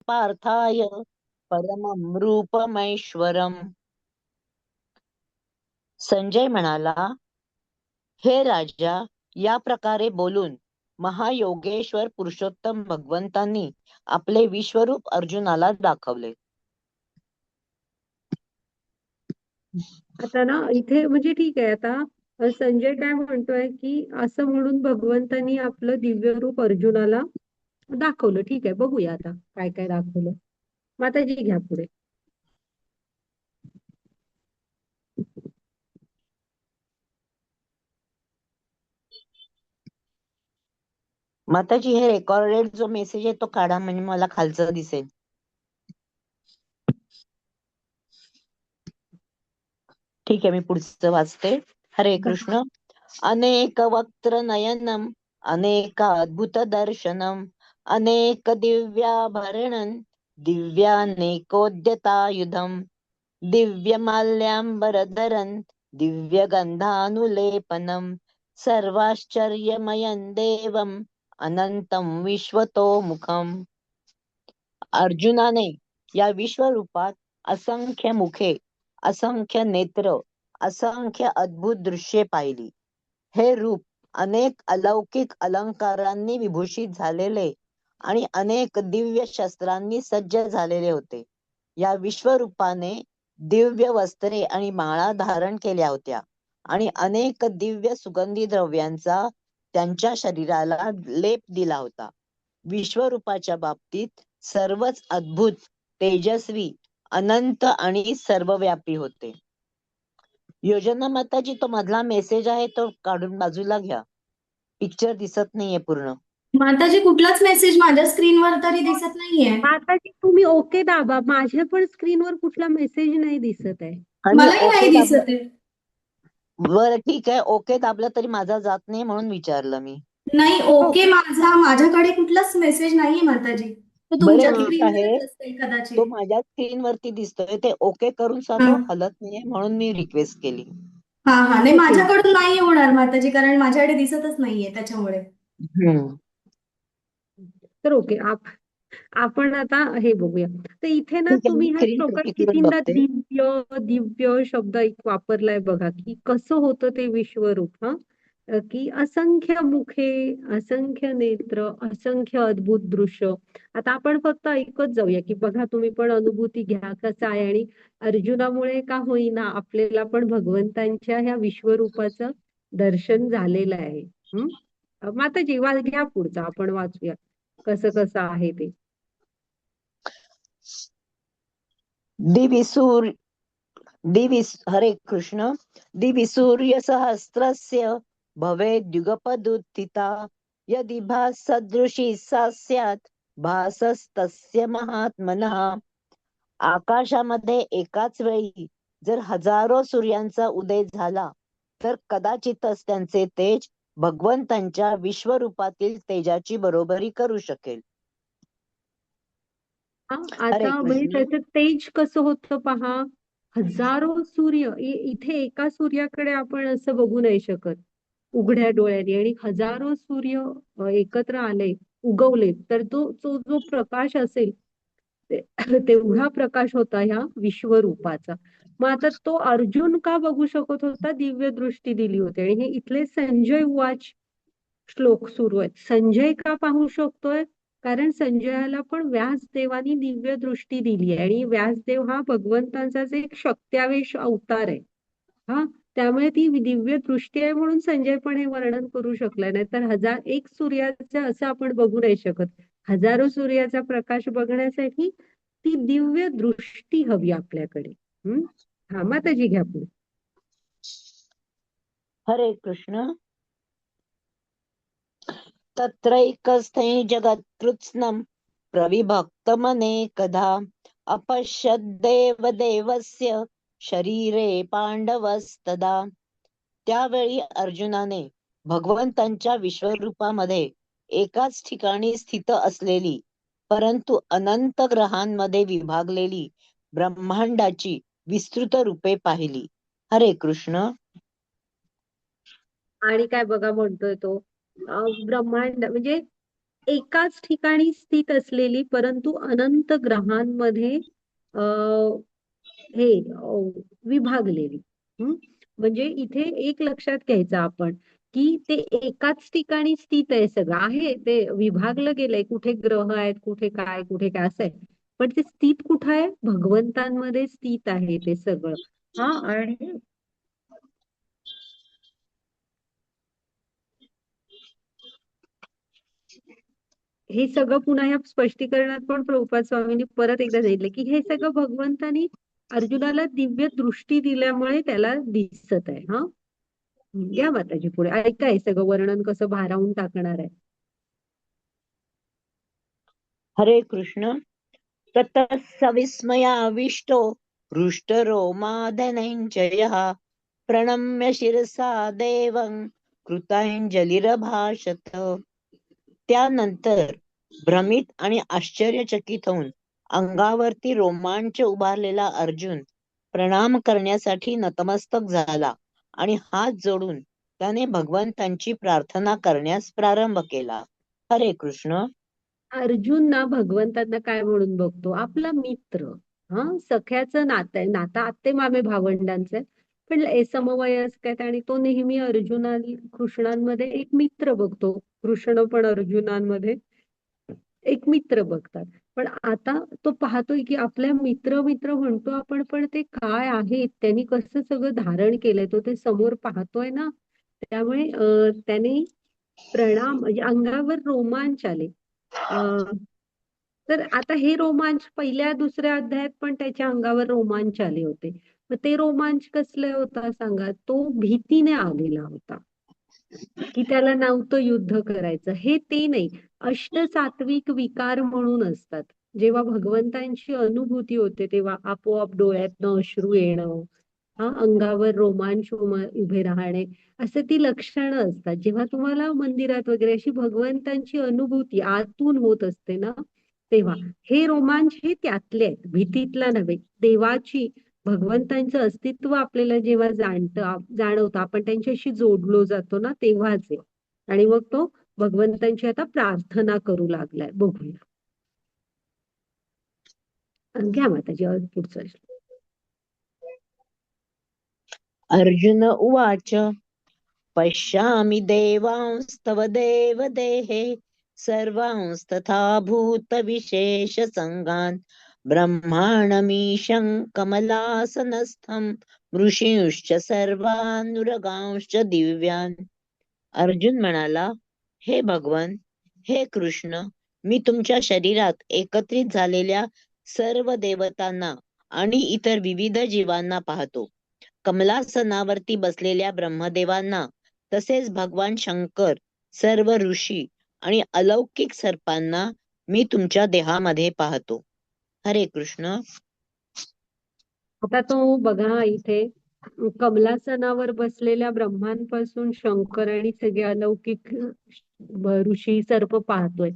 पार्थाय परमं रूपमैश्वरम्. संजय म्हणाला, हे राजा, या प्रकारे बोलून महायोगेश्वर पुरुषोत्तम भगवंतांनी आपले विश्वरूप अर्जुनाला दाखवले. आता ना इथे म्हणजे ठीक आहे. आता संजय काय म्हणतोय की असं म्हणून भगवंतांनी आपलं दिव्य रूप अर्जुनाला दाखवलं. ठीक आहे, बघूया आता काय काय दाखवलं. माताजी घ्या पुढे. माताजी, हे रेकॉर्डेड जो मेसेज आहे तो काढा, म्हणजे मला खालचं दिसेल. ठीक आहे, मी पुढचं वाचते. हरे कृष्ण. अनेक वक्त्र नयनम अनेक अद्भुत दर्शनम अनेक दिव्याभरणं दिव्यानेकोद्यतायुधम दिव्यमाल्याम्बरधरं दिव्यगंधानुलेपनम सर्वाश्चर्यमयं देवम अनंतं विश्वतोमुखम. अर्जुनाने या विश्वरूपात असंख्य मुखे, असंख्य नेत्र, असंख्य अद्भुत दृश्ये पाहिली. हे रूप अनेक अलौकिक अलंकारांनी विभूषित झालेले आणि अनेक दिव्य शस्त्रांनी सज्ज झालेले होते. या विश्वरूपाने दिव्य वस्त्रे आणि माळा धारण केल्या होत्या आणि अनेक दिव्य सुगंधी द्रव्यांचा त्यांच्या शरीराला लेप दिला होता. विश्वरूपाच्या बाबतीत सर्वच अद्भुत, तेजस्वी, अनंत आणि सर्वव्यापी होते. योजना माताजी, तो मधला मेसेज आहे तो काढून बाजूला घ्या. पिक्चर दिसत नाहीये पूर्ण. माताजी, कुठलाच मेसेज माझ्या स्क्रीनवर तरी दिसत नाहीये. माताजी तुम्ही ओके दाबा. माझ्या पण स्क्रीनवर कुठला मेसेज नाही दिसत आहे. मलाही नाही दिसत आहे. बरं ठीक आहे, ओके दाबलं तरी माझा जात नाही म्हणून विचारलं मी. नाही, ओके माझ्याकडे कुठलाच मेसेज नाहीये माताजी. तो तुमच्या बरं ठीक आहे, स्क्रीनवरच असेल तो कदाचित. माझ्या स्क्रीन वरती दिसतोय. ते ओके करून सुद्धा तो हलत नाहीये म्हणून मी रिक्वेस्ट केली. हा हा, नाही माझ्याकडून नाही होणार माताजी, कारण माझ्याकडे दिसतच नाहीये त्याच्यामुळे. तर ओके, आपण आता हे बघूया. तर इथे ना ठीक आहे, मी तुम्ही ह्या स्क्रीन श्लोकात कॉपी करून कितींदा बघते. दिव्य दिव्य शब्द एक वापरलाय बघा, की कसं होतं ते विश्वरूप. की असंख्य मुखे, असंख्य नेत्र, असंख्य अद्भुत दृश्य. आता आपण फक्त ऐकत जाऊया, की बघा तुम्ही पण अनुभूती घ्या कसं आहे. आणि अर्जुनामुळे का होईना आपल्याला पण भगवंतांच्या ह्या विश्वरूपाचं दर्शन झालेलं आहे. माताजी घ्या पुढचा, आपण वाचूया कसं कसं आहे ते. हरे कृष्ण. दिवि सूर्य सहस्रस्य भवेद्युगपदुत्थिता यदि भाससदृशी सा स्यात् भासस्तस्य महात्मनः. आकाशामध्ये एकाच वेळी जर हजारो सूर्यांचा उदय झाला तर कदाचितच त्यांचे तेज भगवंतांच्या विश्वरूपातील तेजाची बरोबरी करू शकेल. हरे आता म्हणजे कृष्ण. त्याचं तेज कसं होतं पहा. हजारो सूर्य, इथे एका सूर्याकडे आपण असं बघू नाही शकत उघड्या डोळ्यांनी. आणि हजारो सूर्य एकत्र आले, उगवले, तर तो जो प्रकाश असेल तेवढा प्रकाश होता ह्या विश्वरूपाचा. मग आता तो अर्जुन का बघू शकत होता, दिव्य दृष्टी दिली होती. आणि हे इथले संजय वाच श्लोक सुरू आहेत. संजय का पाहू शकतोय, कारण संजयाला पण व्यासदेवानी दिव्य दृष्टी दिली आहे. आणि व्यासदेव हा भगवंतांचाच एक शक्त्यावेश अवतार आहे. त्यामुळे ती दिव्य दृष्टी आहे म्हणून संजय पण हे वर्णन करू शकला. नाही तर एक सूर्याचं असं आपण बघू नाही शकत. हजारो सूर्याचा प्रकाश बघण्यासाठी ती दिव्य दृष्टी हवी आपल्याकडे. माताजी घ्या पुढे. हरे कृष्ण. तत्रैकस्थै जगत्कृत्स्नं प्रविभक्तमनेकधा अपश्यद्देव देवस्य शरीरे पांडवस्तदा. त्यावेळी अर्जुनाने भगवंतांच्या विश्वरूपामध्ये एकाच ठिकाणी स्थित असलेली परंतु अनंत ग्रहांमध्ये विभागलेली ब्रह्मांडाची विस्तृत रूपे पाहिली. हरे कृष्ण. आणि काय बघा म्हणतोय तो, ब्रह्मांड म्हणजे एकाच ठिकाणी स्थित असलेली परंतु अनंत ग्रहांमध्ये हे विभागलेली. हं? म्हणजे इथे एक लक्षात घ्यायचं आपण की ते एकाच ठिकाणी स्थित आहे, सगळं आहे ते विभागलं गेलंय, कुठे ग्रह आहेत, कुठे काय असं आहे. पण ते स्थित कुठं आहे? भगवंतांमध्ये स्थित आहे ते सगळं. हा, आणि हे सगळं पुन्हा या स्पष्टीकरणात पण प्रभुपाद स्वामींनी परत एकदा सांगितलं की हे सगळं भगवंतानी अर्जुनाला दिव्य दृष्टी दिल्यामुळे त्याला दिसत आहे. हा, घ्या माताजी पुढे, ऐकाय सगळं वर्णन कसं भारावून टाकणार आहे. हरे कृष्ण. ततः सविस्मयाविष्टो हृष्टरोमा धनञ्जयः प्रणम्य शिरसा देवं कृताञ्जलिरभाषत. त्यानंतर भ्रमित आणि आश्चर्यचकित होऊन अंगावरती रोमांच उभारलेला अर्जुन प्रणाम करण्यासाठी नतमस्तक झाला आणि हात जोडून त्याने भगवंतांची प्रार्थना करण्यास प्रारंभ केला. हरे कृष्ण. अर्जुन ना भगवंतांना काय म्हणून बघतो? आपला मित्र. हा, सख्याचं नातं आहे, नातं आत्ते मामे भावंडांचं आहे, पण समवयस्क आहेत आणि तो नेहमी कृष्णांमध्ये एक मित्र बघतो. कृष्ण पण अर्जुनांमध्ये एक मित्र बघतात. पण आता तो पाहतोय की आपल्या मित्र मित्र म्हणतो आपण, पण ते काय आहेत, त्यांनी कसं सगळं धारण केलंय तो ते समोर पाहतोय ना. त्यामुळे त्याने प्रणाम, म्हणजे अंगावर रोमांच आले. तर आता हे रोमांच पहिल्या दुसऱ्या अध्यायात पण त्याच्या अंगावर रोमांच आले होते. मग ते रोमांच कसले होता सांगा? तो भीतीने आलेला होता की त्याला नव्हतं युद्ध करायचं, हे ते नाही. अष्टसात्विक विकार म्हणून असतात. जेव्हा भगवंतांची अनुभूती होते तेव्हा आपोआप डोळ्यातनं अश्रू येणं, हा, अंगावर रोमांच उभे राहणे, असे ती लक्षणं असतात. जेव्हा तुम्हाला मंदिरात वगैरे अशी भगवंतांची अनुभूती आतून होत असते ना, तेव्हा हे रोमांच हे त्यातले आहेत, भीतीतला नव्हे. देवाची, भगवंतांचं अस्तित्व आपल्याला जेव्हा जाणवतं, आपण त्यांच्याशी जोडलो जातो ना, तेव्हाच आहे. आणि मग तो भगवंतांची आता प्रार्थना करू लागलाय. बघूया, घ्या माताजी पुढचा श्लोक. अर्जुन उवाच पश्यामि देवांस्तव देवदेहे सर्वांस्तथा भूतविशेषसङ्गान् ब्रह्माणमीशं कमलासनस्थं ऋषींश्च सर्वानुरगांश्च दिव्यान्. अर्जुन म्हणाला, हे भगवान, हे कृष्ण, मी तुमच्या शरीरात एकत्रित झालेल्या सर्व देवतांना आणि इतर विविध जीवांना पाहतो. कमलासनावरती बसलेल्या ब्रह्मदेवांना, तसेच भगवान शंकर, सर्व ऋषी आणि अलौकिक सर्पांना मी तुमच्या देहामध्ये पाहतो. हरे कृष्ण. आता तो बघा इथे कमलासनावर बसलेल्या ब्रह्मांपासून शंकर आणि सगळे अलौकिक ऋषी सर्प पाहतोय.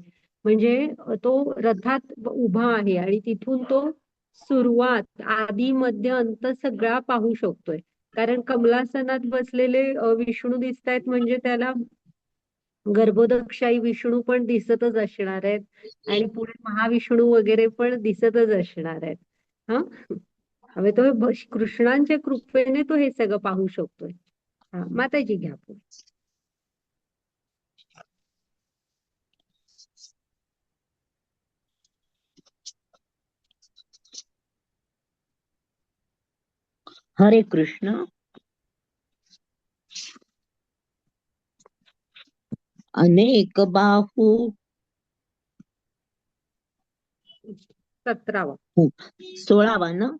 म्हणजे तो रथात उभा आहे आणि तिथून तो सुरुवात, आदी, मध्य, अंत सगळा पाहू शकतोय. कारण कमलासनात बसलेले विष्णू दिसतायत, म्हणजे त्याला गर्भोदकशाही विष्णू पण दिसतच असणार आहेत आणि पुढे महाविष्णू वगैरे पण दिसतच असणार आहेत. हा, हवे तो कृष्णांच्या कृपेने तो हे सगळं पाहू शकतोय. हा, माताजी घ्या पुढे. हरे कृष्ण. अनेक बाहू 17वा. 16वा ना.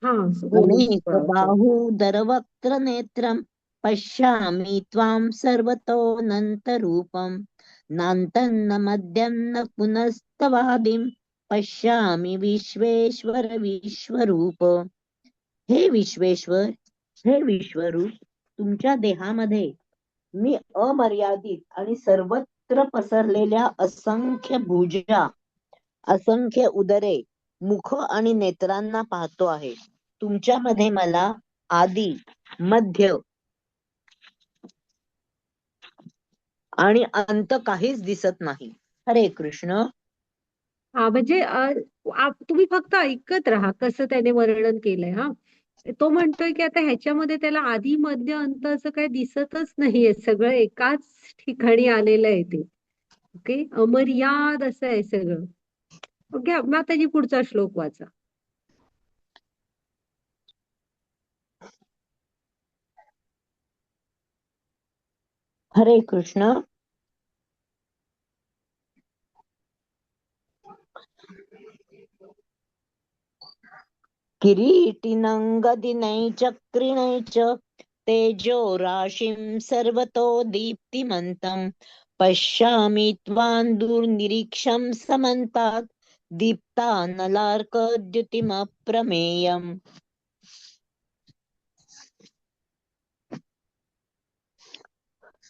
हा, हो, अनेक 16वा. बाहूदरवक्त्र नेत्रं पश्यामि त्वां सर्वतोऽनन्तरूपं नान्तं न मध्यं न पुनस्तवादिं पश्यामि विश्वेश्वर विश्वरूप. हे विश्वेश्वर, हे विश्वरूप, तुमच्या देहामध्ये मी अमर्यादित आणि सर्वत्र पसरलेल्या असंख्य भुजा, असंख्य उदरे, मुख आणि नेत्रांना पाहतो आहे. तुमच्यामध्ये मला आदी, मध्य आणि अंत काहीच दिसत नाही. हरे कृष्ण. म्हणजे तुम्ही फक्त ऐकत राहा कसं त्याने वर्णन केलंय. हा, तो म्हणतोय की आता ह्याच्यामध्ये त्याला आधी मध्य अंत असं काही दिसतच नाहीये, सगळं एकाच ठिकाणी आलेलं आहे ते. ओके, अमर्याद असं आहे सगळं. ओके, माताजी पुढचा श्लोक वाचा. हरे कृष्ण. किरीटिनं गदिनैः चक्रिणैः तेजो राशिं सर्वतो दीप्तिमन्तं पश्यामि त्वां दुर्निरीक्षं समन्तात् दीप्तानलार्कद्युतिमप्रमेयम्.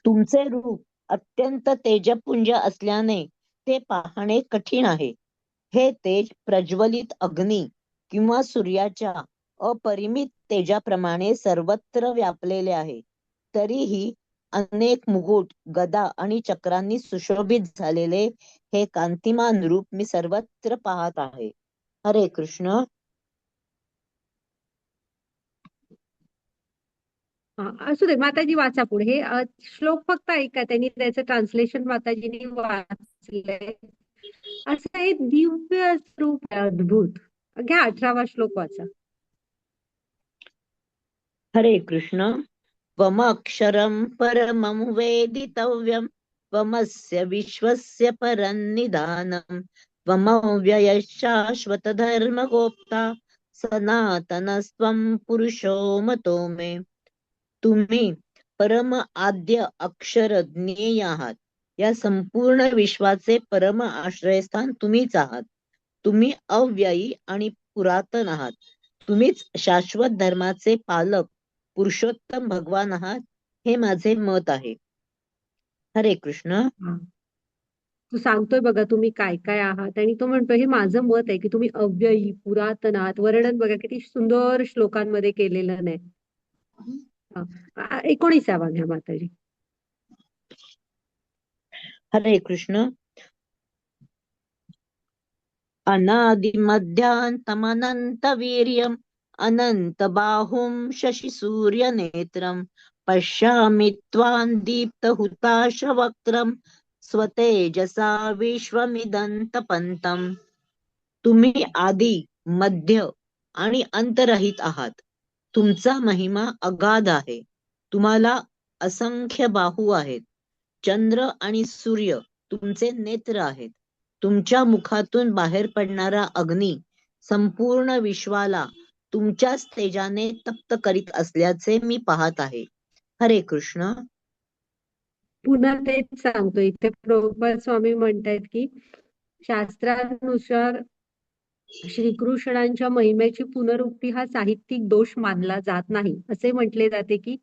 तुमचे रूप अत्यंत तेजपुंज असल्याने ते पाहणे कठीण आहे. हे तेज प्रज्वलित अग्नी किंवा सूर्याच्या अपरिमित तेजाप्रमाणे सर्वत्र व्यापलेले आहे. तरीही अनेक मुकुट, गदा आणि चक्रांनी सुशोभित झालेले हे कांतिमान रूप मी सर्वत्र पाहत आहे. हरे कृष्ण. असू दे, माताजी वाचा पुढे. हे श्लोक फक्त ऐका, त्यांनी त्याचं ट्रान्सलेशन माताजींनी वाचलंय. असं हे दिव्य स्वरूप आहे, अद्भुत. घ्या 18वा श्लोक वाचा. हरे कृष्ण. त्वमक्षरं परमं वेदितव्यं त्वमस्य विश्वस्य परन्निधानं त्वमव्ययः शाश्वतधर्मगोप्ता सनातनस्त्वं पुरुषो मतो मे. तुम्ही परम आद्य अक्षर ज्ञेय आहात. या संपूर्ण विश्वाचे परम आश्रयस्थान तुम्हीच आहात. तुम्ही अव्ययी आणि पुरातन आहात. तुम्हीच शाश्वत धर्माचे पालक पुरुषोत्तम भगवान आहात, हे माझे मत आहे. हरे कृष्ण. हा. तो सांगतोय बघा तुम्ही काय काय आहात, आणि तो म्हणतोय हे माझं मत आहे की तुम्ही अव्ययी पुरातन आहात. वर्णन बघा किती सुंदर श्लोकांमध्ये केलेलं नाही. 19वा घ्या माताजी. हरे कृष्ण. अनादिमध्यान्तमनन्तवीर्यम् अनन्तबाहुं शशिसूर्यनेत्रं पश्यामि त्वां दीप्तहुताशवक्त्रं स्वतेजसा विश्वमिदन्तपन्तम्. तुम्ही आदी, मध्य आणि अंतरहित आहात. तुमचा महिमा अगाध आहे. तुम्हाला असंख्य बाहू आहेत. चंद्र आणि सूर्य तुमचे नेत्र आहेत. तुमच्या मुखातून बाहेर पडणारा अग्नी संपूर्ण विश्वाला तुमच्याच तेजाने तप्त करीत असल्याचे मी पाहत आहे. हरे कृष्ण. पुन्हा तेच सांगतो इथे. प्रभुपाद स्वामी म्हणतायत की शास्त्रानुसार श्रीकृष्णांच्या महिमेची पुनरुक्ती हा साहित्यिक दोष मानला जात नाही. असे म्हटले जाते की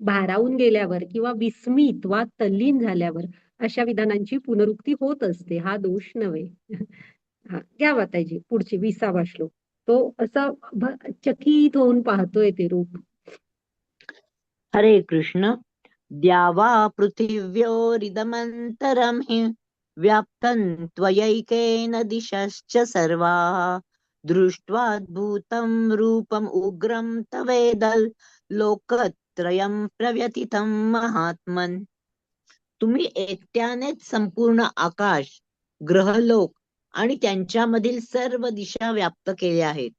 भारावून गेल्यावर किंवा विस्मित वा तल्लीन झाल्यावर अशा विधानांची पुनरुक्ती होत असते, हा दोष नव्हे. हा, घ्या माताजी पुढची 20वा श्लोक. तो असा चकित होऊन पाहतोय ते रूप. हरे कृष्ण. द्यावा पृथिव्योरिदमन्तरं हि व्याप्तं त्वयैकेन दिशश्च सर्वाः दृष्ट्वाद्भुतं रूपम् उग्रं तवेदं लोकत्रयं प्रव्यथितं महात्मन्. तुम्ही एकट्यानेच संपूर्ण आकाश, ग्रहलोक आणि त्यांच्यामधील सर्व दिशा व्याप्त केले आहेत.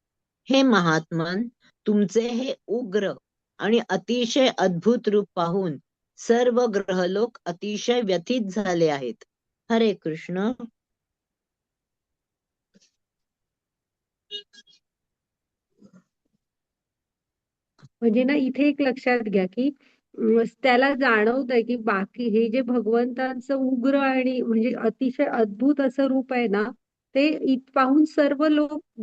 हे महात्मन, तुमचे हे उग्र आणि अतिशय अद्भुत रूप पाहून सर्व ग्रहलोक अतिशय व्यथित झाले आहेत. हरे कृष्ण. म्हणजे ना इथे एक लक्षात घ्या की त्याला जाणवत आहे की बाकी हे जे भगवंतांचं उग्र आणि म्हणजे अतिशय अद्भुत असं रूप आहे ना, ते पाहून सर्व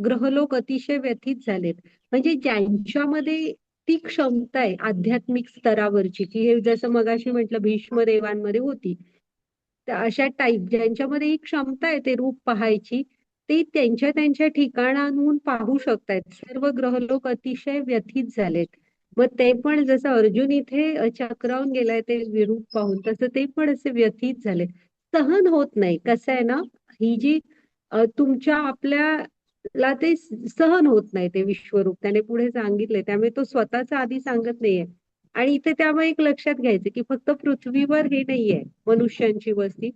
ग्रहलोक अतिशय व्यथित झालेत. म्हणजे ज्यांच्यामध्ये ती क्षमता आहे आध्यात्मिक स्तरावरची, की हे जसं मगाशी म्हटलं भीष्म देवांमध्ये होती, तर अशा टाईप ज्यांच्यामध्ये ही क्षमता आहे ते रूप पाहायची, ते त्यांच्या त्यांच्या ठिकाणाहून पाहू शकतायत. सर्व ग्रहलोक अतिशय व्यथित झालेत. मग ते पण जसं अर्जुन इथे चक्रावून गेलाय ते विरूप पाहून, तसं ते पण असे व्यथित झाले. सहन होत नाही. कसं आहे ना, ही जी तुमच्या आपल्याला ते सहन होत नाही ते विश्वरूप. त्याने पुढे सांगितले, त्यामुळे तो स्वतःच आधी सांगत नाहीये. आणि इथे त्यामुळे एक लक्षात घ्यायचं की फक्त पृथ्वीवर हे नाहीये मनुष्यांची वस्ती,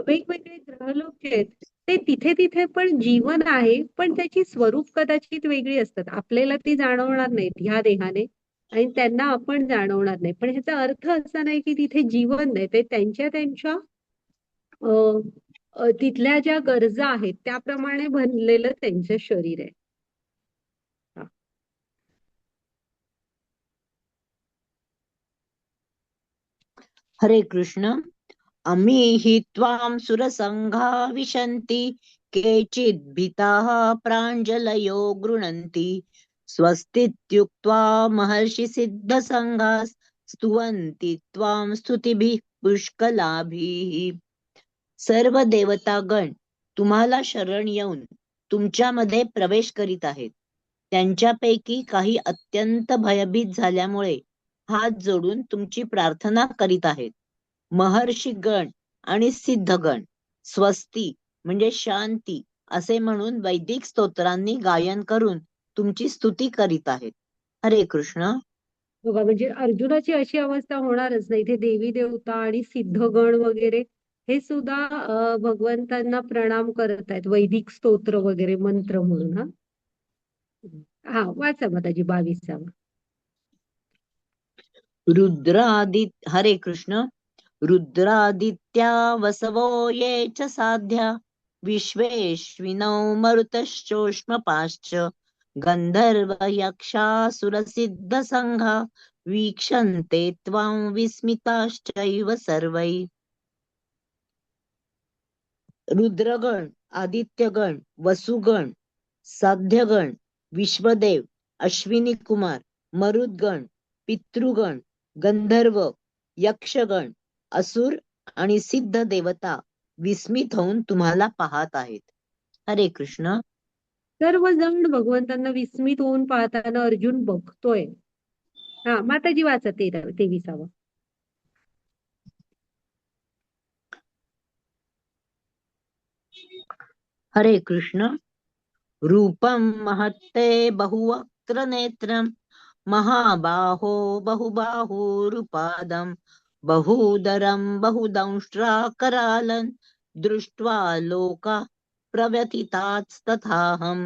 वेगवेगळे ग्रहलोक जे आहेत ते तिथे तिथे पण जीवन आहे, पण त्याची स्वरूप कदाचित वेगळी असतात. आपल्याला ती जाणवणार नाहीत ह्या देहाने आणि त्यांना आपण जाणवणार नाही. पण ह्याचा अर्थ असा नाही की तिथे जीवन नाही, ते त्यांच्या त्यांच्या अ, तिथल्या ज्या गरजा आहेत त्याप्रमाणे बनलेलं त्यांचं शरीर आहे. हा. हरे कृष्ण. अमी हि त्वां सुरसङ्घा विशन्ति केचित् भीताः प्राञ्जलयो गृह्णन्ति स्वस्तीत्युक्त्वा महर्षि सिद्धसङ्घाः स्तुवन्ति त्वां स्तुतिभिः पुष्कलाभिः. सर्व देवतागण तुम्हाला शरण येऊन तुमच्यामध्ये प्रवेश करीत आहेत. त्यांच्यापैकी काही अत्यंत भयभीत झाल्यामुळे हात जोडून तुमची प्रार्थना करीत आहेत. महर्षीगण आणि सिद्धगण स्वस्ती म्हणजे शांती असे म्हणून वैदिक स्तोत्रांनी गायन करून तुमची स्तुती करीत आहेत. हरे कृष्ण. बघा, म्हणजे अर्जुनाची अशी अवस्था होणारच नाही. इथे देवी देवता आणि सिद्धगण वगैरे हे सुद्धा भगवंतांना प्रणाम करत आहेत, वैदिक स्तोत्र वगैरे मंत्र म्हणून. हा हा वाचा माताजी 22. हरे कृष्ण. रुद्रादित्या वसवो ये च साध्या विश्वेश्विनौ मरुतश्चोष्मपाश्च गंधर्व यक्षासुरसिद्ध संघा वीक्षन्ते त्वां विस्मिताश्चैव सर्वै. रुद्रगण, आदित्यगण, वसुगण, साध्यगण, विश्वदेव, अश्विनी कुमार, मरुद्गण, पितृगण, गंधर्व, यक्षगण, असुर आणि सिद्ध देवता विस्मित होऊन तुम्हाला पाहत आहेत. हरे कृष्ण. सर्वजण भगवंतांना विस्मित होऊन पाहताना अर्जुन बघतोय. हा माताजी वाचा 23. हरे कृष्ण. रूपं महत्ते बहुवक्त्र नेत्रं महाबाहो बहुबाहुरुपादं बहुदरं बहुदंष्ट्राकरालं दृष्ट्वा लोका प्रव्यथितास्तथाहम्.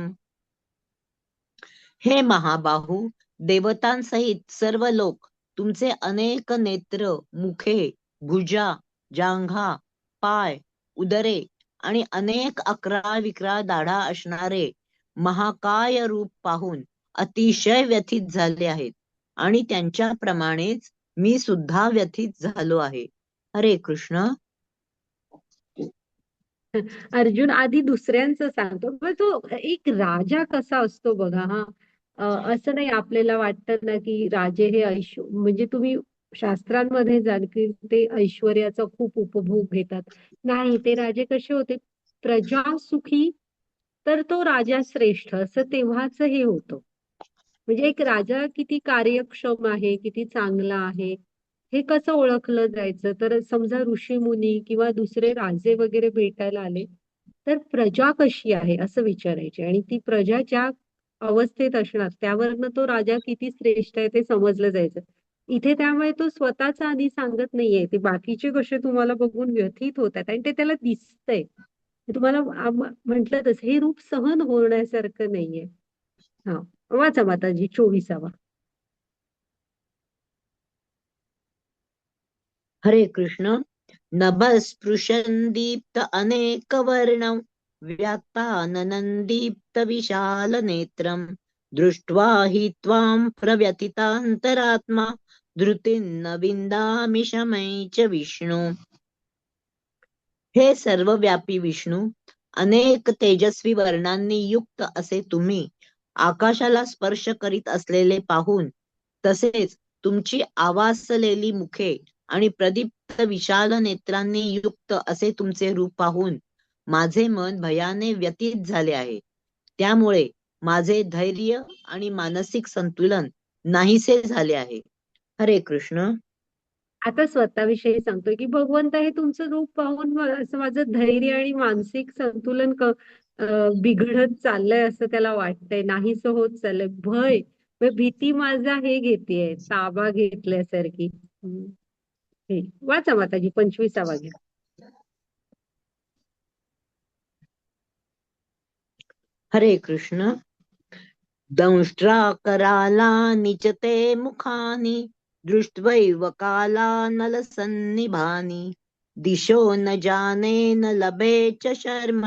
हे महाबाहू, देवतांसहित सर्व लोक तुमचे अनेक नेत्र, मुखे, भुजा, जांघा, पाय, उदरे आणि अनेक अकरा विकरा दाढा असणारे महाकाय रूप पाहून अतिशय व्यथित झाले आहेत आणि त्यांच्याप्रमाणेच मी सुद्धा व्यथित झालो आहे. हरे कृष्ण. अर्जुन आधी दुसऱ्यांचं सांगतो, पण तो एक राजा कसा असतो बघा. हा असं नाही आपल्याला वाटतं ना की राजे हे म्हणजे तुम्ही शास्त्रांमध्ये जाल की ते ऐश्वर्याचा खूप उपभोग घेतात. नाही, ते राजे कसे होते, प्रजा सुखी तर तो राजा श्रेष्ठ, असं तेव्हाच हे होतं. म्हणजे एक राजा किती कार्यक्षम आहे, किती चांगला आहे, हे कसं ओळखलं जायचं, तर समजा ऋषीमुनी किंवा दुसरे राजे वगैरे भेटायला आले तर प्रजा कशी आहे असं विचारायचे, आणि ती प्रजा ज्या अवस्थेत असणार त्यावरनं तो राजा किती श्रेष्ठ आहे ते समजलं जायचं. इथे त्यामुळे तो स्वतःच आधी सांगत नाहीये, ते बाकीचे कसे तुम्हाला बघून व्यथित होतात आणि ते त्याला दिसतंय. तुम्हाला म्हंटल तसं हे रूप सहन होण्यासारखं नाहीये. हा वाचा माताजी 24. हरे कृष्ण. नभस्पृशन् दीप्त अनेकवर्णं व्यात्ताननं दीप्त विशालनेत्रं दृष्ट्वा हि त्वां प्रव्यथितान्तरात्मा धृतिर्न विन्दामि शमै च विष्णु. हे सर्वव्यापी विष्णू, अनेक तेजस्वी वर्णांनी युक्त असे तुम्ही आकाशाला स्पर्श करीत असलेले पाहून, तसेच तुमची आवासलेली मुखे आणि प्रदीप्त विशाल नेत्रांनी युक्त असे तुमचे रूप पाहून माझे मन भयाने व्यतीत झाले आहे. त्यामुळे माझे धैर्य आणि मानसिक संतुलन नाहीसे झाले आहे. हरे कृष्ण. आता स्वतःविषयी सांगतोय की भगवंत हे तुमचं रूप पाहून असं माझं धैर्य आणि मानसिक संतुलन बिघडत चाललंय असं त्याला वाटतंय, नाहीसं होत चाललंय. भीती माझा हे घेतेय, ताबा घेतल्यासारखी. हे वाचा माताजी 25वा घ्या. हरे कृष्ण. दंष्ट्रा कराला निचते मुखानी दृष्ट्वैव काला नलसन्निभानी दिशो न जाने न लभे च शर्म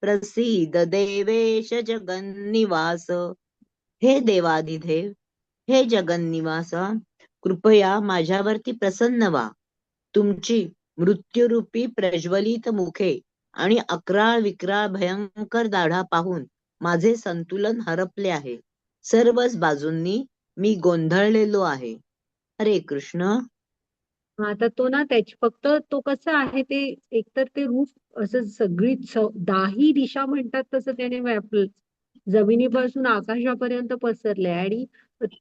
प्रसीद देवेश जगन्निवास. हे देवादिदेव, हे जगन्निवासा, कृपया माझ्यावरती प्रसन्न व्हा. तुमची मृत्यूरूपी प्रज्वलित मुखे आणि अकराळ विक्राळ भयंकर दाढा पाहून माझे संतुलन हरपले आहे. सर्वच बाजूंनी मी गोंधळलेलो आहे. हरे कृष्ण. आता तो ना त्याची फक्त तो कसं आहे ते एकतर ते रूप असं सगळी दाही दिशा म्हणतात तसं त्याने व्यापलं, जमिनीपासून आकाशापर्यंत पसरलंय आणि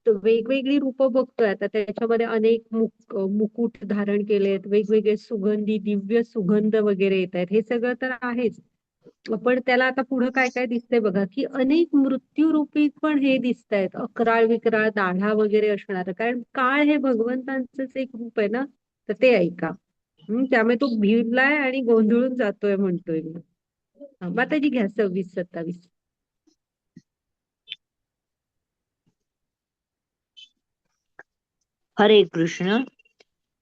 वेगवेगळी रूपं बघतोय आता त्याच्यामध्ये. अनेक मुकुट धारण केलेत, वेगवेगळे सुगंधी दिव्य सुगंध वगैरे येत आहेत, हे सगळं तर आहेच. पण त्याला आता पुढे काय काय दिसतंय बघा, की अनेक मृत्यूरूपी पण हे दिसतायत, अकराळ विक्राळ दाढा वगैरे असणार, कारण काळ हे भगवंतांचंच एक रूप आहे ना. तर ते ऐका. त्यामुळे तो भिडलाय आणि गोंधळून जातोय म्हणतोय मी. माताजी घ्या 26-27. हरे कृष्ण.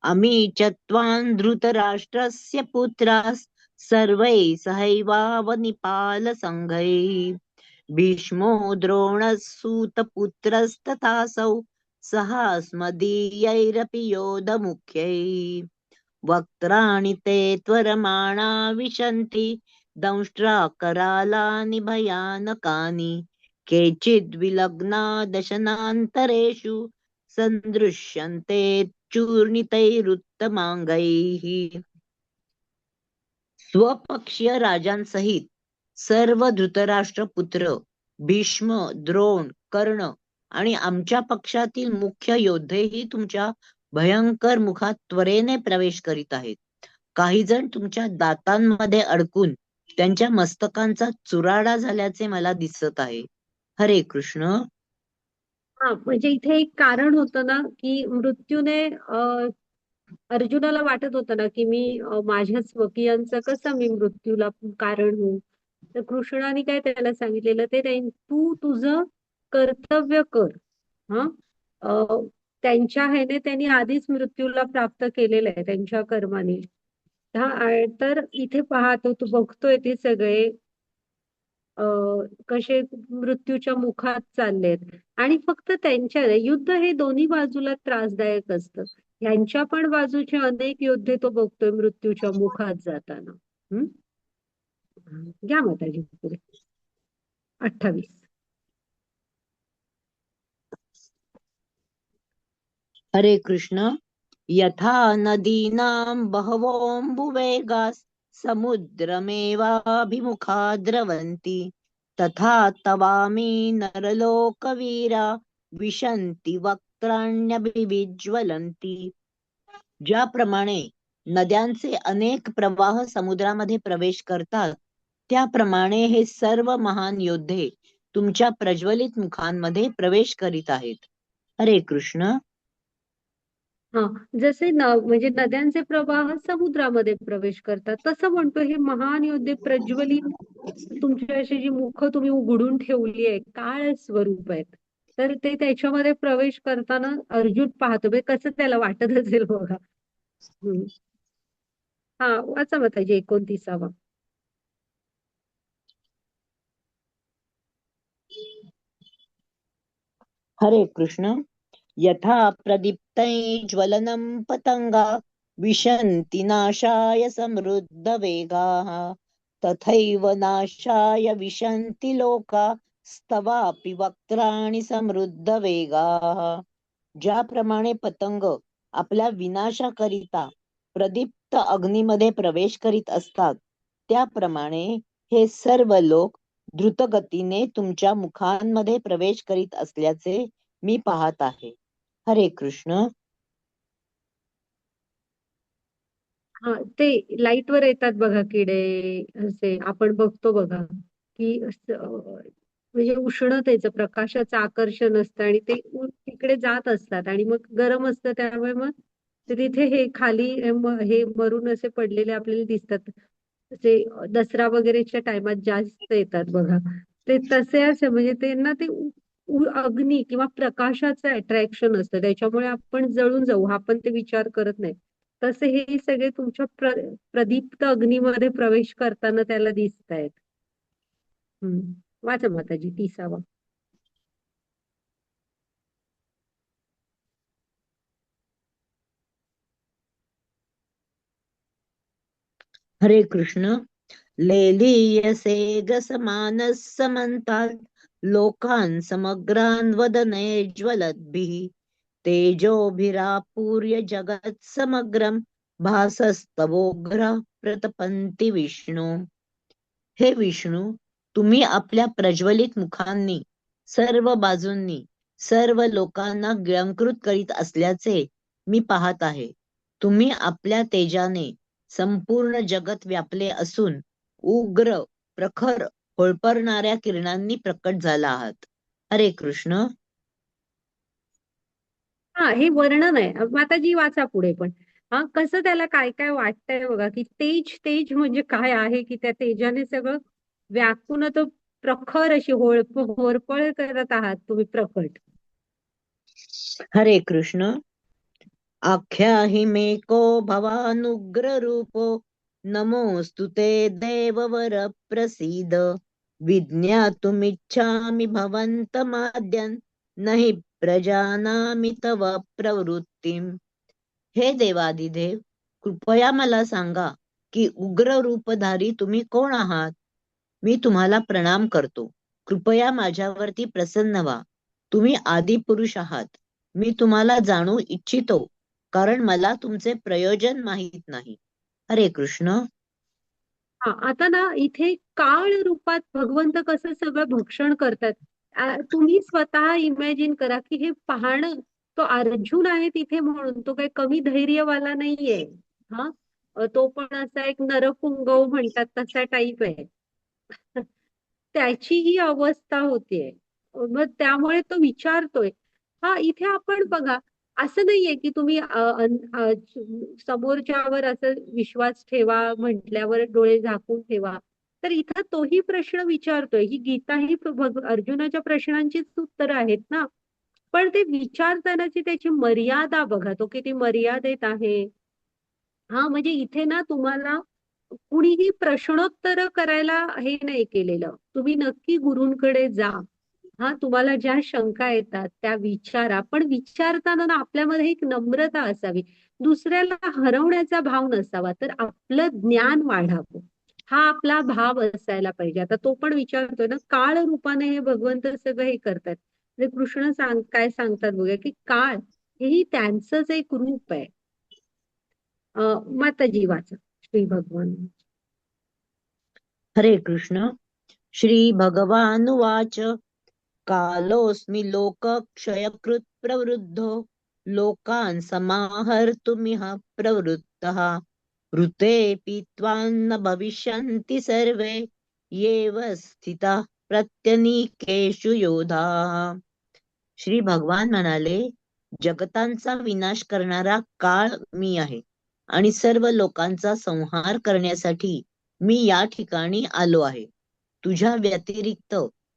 अमी च त्वां धृतराष्ट्रस्य पुत्रास् सर्वै सहैवावनिपाल संघैः भीष्मो द्रोणसूतपुत्रस्तथासौ सहास्मदीयैरपि योधमुख्यैः वक्त्राणि ते त्वरमाणा विशन्ति दंष्ट्राकरालानि भयानकानि केचिद्विलग्ना दशनान्तरेषु सन्दृश्यन्ते चूर्णितैरुत्तमांगैः. स्वपक्षीय राजांसहित सर्व धृतराष्ट्र पुत्र भीष्म, द्रोण, कर्ण आणि आमच्या पक्षातील मुख्य योद्धेही तुमच्या भयंकर मुखात त्वरेने प्रवेश करीत आहेत. काही जण तुमच्या दातांमध्ये अडकून त्यांच्या मस्तकांचा चुराडा झाल्याचे मला दिसत आहे. हरे कृष्ण. म्हणजे इथे एक कारण होतं ना, की मृत्यूने अर्जुनाला वाटत होतं ना, की माझ्या स्वकीयांचा कसा मी मृत्यूला कारण होऊ. तर कृष्णाने काय त्याला सांगितलेलं ते तू तुझं कर्तव्य कर. हा त्यांच्या ह्याने त्यांनी आधीच मृत्यूला प्राप्त केलेलं आहे त्यांच्या कर्माने. तर इथे पाहतो तू बघतोय ते सगळे कसे मृत्यूच्या मुखात चाललेत. आणि फक्त त्यांच्या युद्ध हे दोन्ही बाजूला त्रासदायक असतं. यांच्या पण बाजूचे अनेक योद्धे तो बघतोय मृत्यूच्या मुखात जाताना. घ्या माताजी पुढे 28. हरे कृष्ण. यथा नदीनां बहवोऽम्बुवेगास् समुद्रमेवाभिमुखा द्रवन्ति तथा तवामि नरलोकवीरा विशन्ति वक्त्राण्यभिविज्वलन्ति. ज्याप्रमाणे नद्यांचे अनेक प्रवाह समुद्रामध्ये प्रवेश करतात, त्याप्रमाणे हे सर्व महान योद्धे तुमच्या प्रज्वलित मुखांमध्ये प्रवेश करीत आहेत. हरे कृष्ण. हा जसे म्हणजे नद्यांचे प्रवाह समुद्रामध्ये प्रवेश करतात तसं म्हणतो हे महान योद्धे प्रज्वलित तुमची अशी जी मुख तुम्ही उघडून ठेवली आहे काळ स्वरूप आहेत. तर ते त्याच्यामध्ये प्रवेश करताना अर्जुन पाहतो कसं त्याला वाटत असेल बघा. हा वाचा माताजी 29वा. हरे कृष्ण. यथा प्रदीप्तैज्ज्वलनं पतंगा विशन्ति नाशाय समृद्धवेगाः तथैव नाशाय विशन्ति लोका स्तवापि वक्त्राणि समृद्धवेगाः. ज्याप्रमाणे पतंग आपल्या विनाशाकरिता प्रदीप्त अग्नीमध्ये प्रवेश करीत असतात, त्याप्रमाणे हे सर्व लोक द्रुतगतीने तुमच्या मुखांमध्ये प्रवेश करीत असल्याचे मी पाहत आहे. हरे कृष्ण. हा, ते लाईट वर येतात बघा किडे, असे आपण बघतो बघा की म्हणजे उष्णतेचं, प्रकाशाचं आकर्षण असतं आणि ते तिकडे जात असतात आणि मग गरम असतं, त्यामुळे मग ते तिथे हे खाली हे मरून असे पडलेले आपल्याला दिसतात. ते दसरा वगैरेच्या टायमात जास्त येतात बघा. ते तसे म्हणजे त्यांना ते अग्नी किंवा प्रकाशाचं अट्रॅक्शन असतं, त्याच्यामुळे आपण जळून जाऊ हा पण ते विचार करत नाही. तसे हे सगळे तुमच्या प्रदीप्त अग्नीमध्ये प्रवेश करताना त्याला दिसत आहेत. वाचा माताजी 30वा. हरे कृष्ण. लेलीयसे ग्रसमानः समन्तात् लोकान् समग्रान् वदने ज्वलद्भिः तेजोभिरापूर्य जगत् समग्रं भासस्तवोग्र प्रतपन्ति विष्णू. हे विष्णू, तुम्ही आपल्या प्रज्वलित मुखांनी सर्व बाजूंनी सर्व लोकांना गिळंकृत करीत असल्याचे मी पाहत आहे. तुम्ही आपल्या तेजाने संपूर्ण जगत व्यापले असून उग्र, प्रखर, होळपळणाऱ्या किरणांनी प्रकट झाला आहात. हरे कृष्ण. हा, हे वर्णन आहे. माताजी वाचा पुढे पण. हा, कसं त्याला काय काय वाटतंय बघा, की तेज तेज म्हणजे काय आहे, की त्या तेजाने सगळं व्यापून तो प्रखर अशी होरपळ करत आहात तुम्ही प्रकट. हरे कृष्ण. आख्याहि मे को भवानुग्र रूपो नमोऽस्तु ते देववर प्रसीद विज्ञातुमिच्छामि भवन्तमाद्यन् न हि प्रजानामि तव प्रवृत्तिम्. हे देवादिदेव, कृपया मला सांगा की उग्र रूपधारी तुम्ही कोण आहात. मी तुम्हाला प्रणाम करतो. कृपया माझ्यावरती प्रसन्न व्हा. तुम्ही आदिपुरुष आहात. मी तुम्हाला जाणू इच्छितो, कारण मला तुमचे प्रयोजन माहीत नाही. हरे कृष्ण. हा, आता ना इथे काळ रूपात भगवंत कसं सगळं भक्षण करतात. तुम्ही स्वतः इमॅजिन करा की हे पाहणं, तो अर्जुन आहे तिथे म्हणून तो काही कमी धैर्यवाला नाहीये. हा, तो पण असा एक नरपुंगव म्हणतात तसा टाईप आहे. त्याची ही अवस्था होतीये. मग त्यामुळे तो विचारतोय. हा, इथे आपण बघा, असं नाहीये की तुम्ही समोरच्यावर असं विश्वास ठेवा म्हटल्यावर डोळे झाकून ठेवा. तर इथं तोही प्रश्न विचारतोय. ही गीता ही अर्जुनाच्या प्रश्नांचीच उत्तरं आहेत ना. पण ते विचारतानाची त्याची मर्यादा बघा, तो किती मर्यादेत आहे. हा, म्हणजे इथे ना तुम्हाला कुणीही प्रश्नोत्तर करायला हे नाही केलेलं. तुम्ही नक्की गुरूंकडे जा. हा, तुम्हाला ज्या शंका येतात त्या विचारा, पण विचारताना ना आपल्यामध्ये एक नम्रता असावी. दुसऱ्याला हरवण्याचा भाव नसावा, तर आपलं ज्ञान वाढावं हा आपला भाव असायला पाहिजे. आता तो पण विचारतोय ना, काळ रूपाने हे भगवंत सगळं हे करतात. म्हणजे कृष्ण काय सांगतात बघा, की काळ हेही त्यांचंच एक रूप आहे. माताजी वाचा श्री भगवान. हरे कृष्ण. श्री भगवानुवाच कालोऽस्मि लोकक्षयकृत् प्रवृद्धो लोकान् समाहर्तुमिह प्रवृत्तः ऋतेऽपि त्वान्न भविष्यन्ति सर्वे येव स्थिताः प्रत्यनीकेषु योधाः. श्री भगवान म्हणाले, जगतांचा विनाश करणारा काळ मी आहे आणि सर्व लोकांचा संहार करण्यासाठी मी या ठिकाणी आलो आहे. तुझ्या व्यतिरिक्त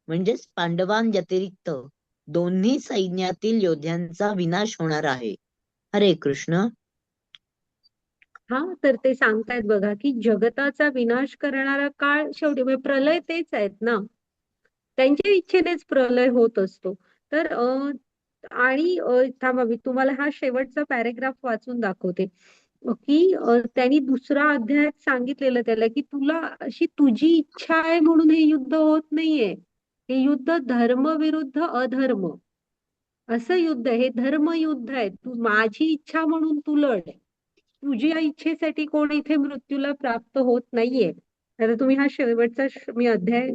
म्हणजेच पांडवांव्यतिरिक्त दोन्ही सैन्यातील योद्ध्यांचा विनाश होणार आहे. हरे कृष्ण. हा, तर ते सांगतायत बघा, की जगताचा विनाश करणारा काळ शेवटी म्हणजे प्रलय तेच आहेत ना. त्यांच्या इच्छेनेच प्रलय होत असतो. तर आणि थांबा, मी तुम्हाला हा शेवटचा पॅरेग्राफ वाचून दाखवते. की त्यांनी दुसरा अध्यायात सांगितलेलं त्याला, की तुला अशी तुझी इच्छा आहे म्हणून हे युद्ध होत नाहीये. हे युद्ध धर्म विरुद्ध अधर्म असं युद्ध आहे. हे धर्मयुद्ध आहे. तू माझी इच्छा म्हणून तू लढ. तुझ्या इच्छेसाठी कोण इथे मृत्यूला प्राप्त होत नाहीये. तर तुम्ही हा शेवटचा मी अध्याय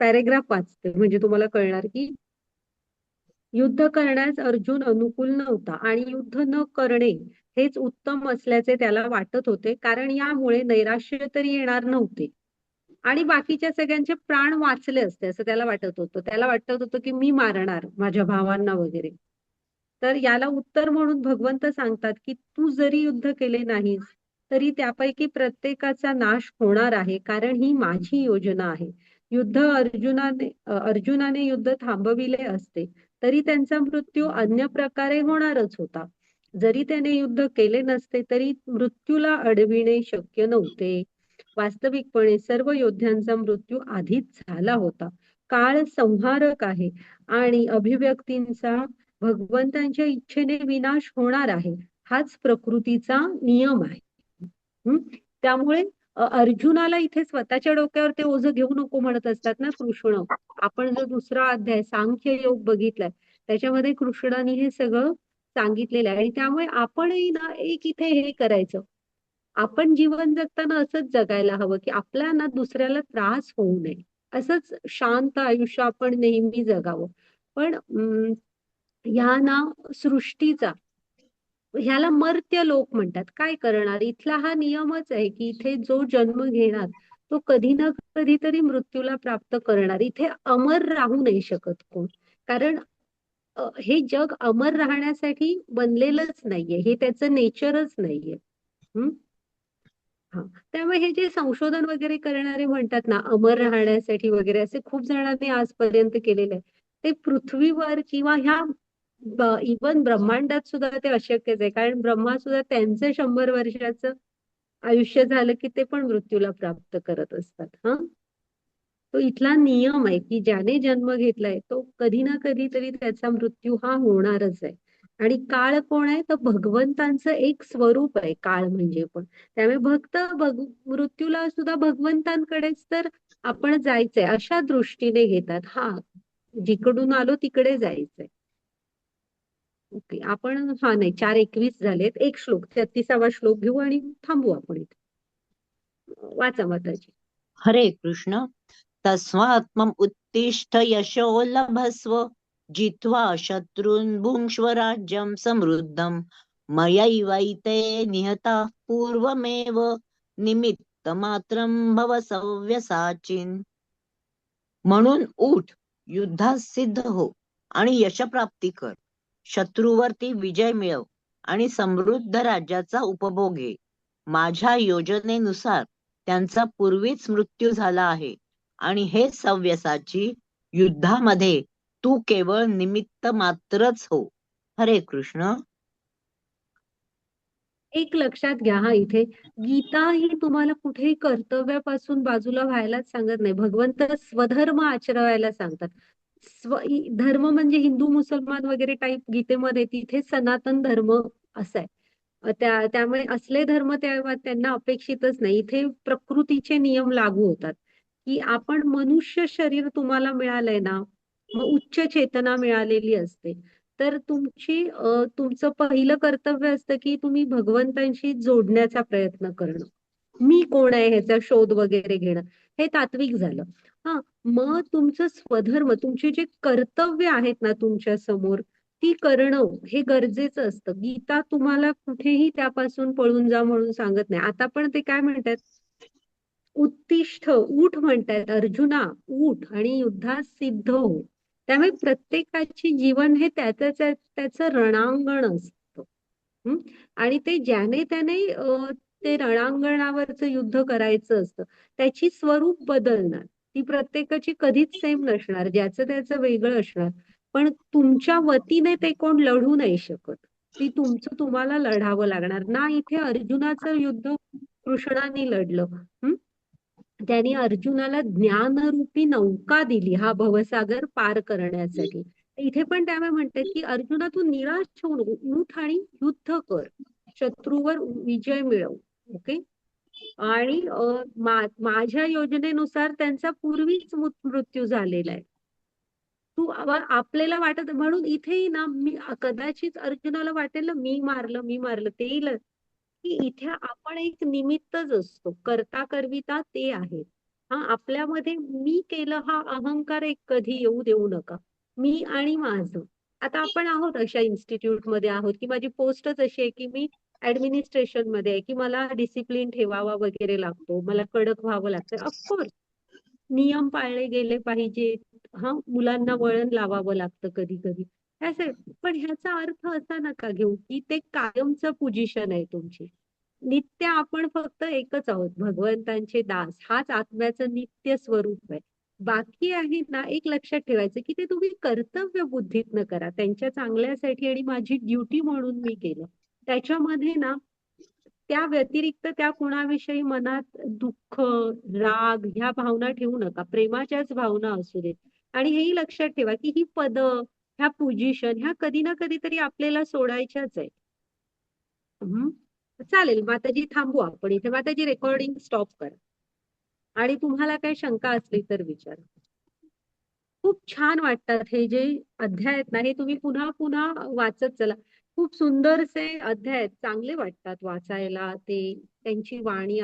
पॅरेग्राफ वाचते, म्हणजे तुम्हाला कळणार की युद्ध करण्यास अर्जुन अनुकूल नव्हता आणि युद्ध न करणे हेच उत्तम असल्याचे त्याला वाटत होते, कारण यामुळे नैराश्य तरी येणार नव्हते आणि बाकीच्या सगळ्यांचे प्राण वाचले असते असं त्याला वाटत होतं. त्याला वाटत होतं की मी मारणार माझ्या भावांना वगैरे. तर याला उत्तर म्हणून भगवंत सांगतात की तू जरी युद्ध केले नाहीस तरी त्यापैकी प्रत्येकाचा नाश होणार आहे, कारण ही माझी योजना आहे. अर्जुनाने युद्ध थांबविले असते तरी त्यांचा मृत्यू अन्य प्रकारे होणारच होता. जरी त्याने युद्ध केले नसते तरी मृत्यूला अडविणे शक्य नव्हते. वास्तविकपणे सर्व योद्ध्यांचा मृत्यू आधीच झाला होता. काळ संहारक आहे आणि अभिव्यक्तींचा भगवंतांच्या इच्छेने विनाश होणार आहे. हाच प्रकृतीचा नियम आहे. हम्म. त्यामुळे अर्जुनाला इथे स्वतःच्या डोक्यावर ते ओझं घेऊ नको म्हणत असतात ना कृष्ण. आपण जो दुसरा अध्याय सांख्य योग बघितलाय त्याच्यामध्ये कृष्णाने हे सगळं सांगितलेलं आहे आणि त्यामुळे आपणही ना एक इथे हे करायचं. आपण जीवन जगताना असंच जगायला हवं की आपल्याला दुसऱ्याला त्रास होऊ नये. असंच शांत आयुष्य आपण नेहमी जगावं. पण ह्या ना सृष्टीचा ह्याला मर्त्य लोक म्हणतात. काय करणार, इथला हा नियमच आहे की इथे जो जन्म घेणार तो कधी ना कधीतरी मृत्यूला प्राप्त करणार. इथे अमर राहू नाही शकत कोण, कारण हे जग अमर राहण्यासाठी बनलेलंच नाहीये, हे त्याचं नेचरच नाहीये. हम्म. हा, त्यामुळे हे जे संशोधन वगैरे करणारे म्हणतात ना अमर राहण्यासाठी वगैरे, असे खूप जणांनी आजपर्यंत केलेले आहे. ते पृथ्वीवर किंवा ह्या इवन ब्रह्मांडात सुद्धा ते अशक्यच आहे, कारण ब्रह्मा सुद्धा त्यांचं 100 वर्षाचं आयुष्य झालं की ते पण मृत्यूला प्राप्त करत असतात. हा, तो इथला नियम आहे की ज्याने जन्म घेतलाय तो कधी ना कधी तरी त्याचा मृत्यू हा होणारच आहे. आणि काळ कोण आहे तर भगवंतांचं एक स्वरूप आहे काळ म्हणजे. पण त्यामुळे मृत्यूला सुद्धा भगवंतांकडेच तर आपण जायचंय अशा दृष्टीने घेतात. हा, जिकडून आलो तिकडे जायचंय. ओके, आपण हा नाही 4:21 झालेत. एक श्लोक 33वा श्लोक घेऊ आणि थांबू आपण इथे. वाचा माताजी. हरे कृष्ण. तस्मात्मम् उत्तिष्ठ यशो लभस्व जित्वा शत्रून् भुङ्क्ष्व राज्यं समृद्धं मयैवैते निहताः पूर्वमेव निमित्तमात्रं भव सव्यसाचिन्. म्हणून उठ, युद्धात सिद्ध हो आणि यशप्राप्ती कर. शत्रूवरती विजय मिळव आणि समृद्ध राज्याचा उपभोग घे. माझ्या योजनेनुसार त्यांचा पूर्वीच मृत्यू झाला आहे आणि हे सव्यसाची, युद्धामध्ये तू केवळ निमित्त मात्रच हो. हरे कृष्ण. एक लक्षात घ्या हा, इथे गीता ही तुम्हाला कुठेही कर्तव्यापासून बाजूला व्हायलाच सांगत नाही. भगवंत स्वधर्म आचरायला सांगतात. धर्म म्हणजे हिंदू मुसलमान वगैरे टाईप गीतेमध्ये, तिथे सनातन धर्म असा आहे. त्यामुळे असले धर्म त्यांना अपेक्षितच नाही. इथे प्रकृतीचे नियम लागू होतात की आपण मनुष्य शरीर तुम्हाला मिळालंय ना, मग उच्च चेतना मिळालेली असते. तर तुमचं पहिलं कर्तव्य असतं की तुम्ही भगवंतांशी जोडण्याचा प्रयत्न करणं. मी कोण आहे ह्याचा शोध वगैरे घेणं, हे तात्विक झालं. हा, मग तुमचं स्वधर्म, तुमचे जे कर्तव्य आहेत ना तुमच्या समोर, ती करणं हे गरजेचं असतं. गीता तुम्हाला कुठेही त्यापासून पळून जा म्हणून सांगत नाही. आता पण ते काय म्हणतात, उत्तिष्ठ, उठ म्हणतात. अर्जुना उठ आणि युद्धात सिद्ध हो. त्यामुळे प्रत्येकाची जीवन हे त्याचं रणांगण असतं. आणि ते ज्याने त्याने ते रणांगणावरचं युद्ध करायचं असतं. त्याची स्वरूप बदलणार, ती प्रत्येकाची कधीच सेम नसणार, ज्याचं त्याचं वेगळं असणार. पण तुमच्या वतीने ते कोण लढू नाही शकत. ती तुमचं तुम्हाला लढावं लागणार ना. इथे अर्जुनाचं युद्ध कृष्णाने लढलं. त्यांनी अर्जुनाला ज्ञानरूपी नौका दिली हा भवसागर पार करण्यासाठी. इथे पण त्यामुळे म्हणतात की अर्जुना तू निराश होऊ नको, उठ आणि युद्ध कर, शत्रूवर विजय मिळव. ओके. आणि माझ्या योजनेनुसार त्यांचा पूर्वीच मृत्यू झालेला आहे. आपल्याला वाटत म्हणून इथेही ना, मी कदाचित अर्जुनाला वाटेल ना मी मारलं ते येईल की इथे आपण एक निमित्तच असतो, करता करविता ते आहे. हा, आपल्यामध्ये मी केलं हा अहंकार एक कधी येऊ देऊ नका. मी आणि माझं आता आपण आहोत अशा इन्स्टिट्यूट मध्ये आहोत की माझी पोस्टच अशी आहे की मी ऍडमिनिस्ट्रेशन मध्ये आहे की मला डिसिप्लिन ठेवावा वगैरे लागतो, मला कडक व्हावं लागतं. ऑफकोर्स नियम पाळले गेले पाहिजेत. हा, मुलांना वळण लावावं लागतं कधी कधी. असं, पण ह्याचा अर्थ असा नका घेऊ की ते कायमचं पोझिशन आहे तुमची. नित्य आपण फक्त एकच आहोत, भगवंतांचे दास. हाच आत्म्याचं नित्य स्वरूप आहे. बाकी आहे ना, एक लक्षात ठेवायचं की ते तुम्ही कर्तव्य बुद्धीतनं करा, त्यांच्या चांगल्यासाठी आणि माझी ड्युटी म्हणून मी केलं. त्याच्यामध्ये ना त्या व्यतिरिक्त त्या कुणाविषयी मनात दुःख, राग ह्या भावना ठेवू नका. प्रेमाच्याच भावना असू देत. आणि हेही लक्षात ठेवा की ही पदं, ह्या पोझिशन ह्या कधी ना कधीतरी आपल्याला सोडायच्याच आहे. हम्म. चालेल माताजी, थांबू आपण इथे. माताजी रेकॉर्डिंग स्टॉप करा आणि तुम्हाला काही शंका असली तर विचारा. खूप छान वाटतात हे जे अध्याय आहेत ना, हे तुम्ही पुन्हा पुन्हा वाचत चला. खूप सुंदरसे अध्याय आहेत, चांगले वाटतात वाचायला ते, त्यांची वाणी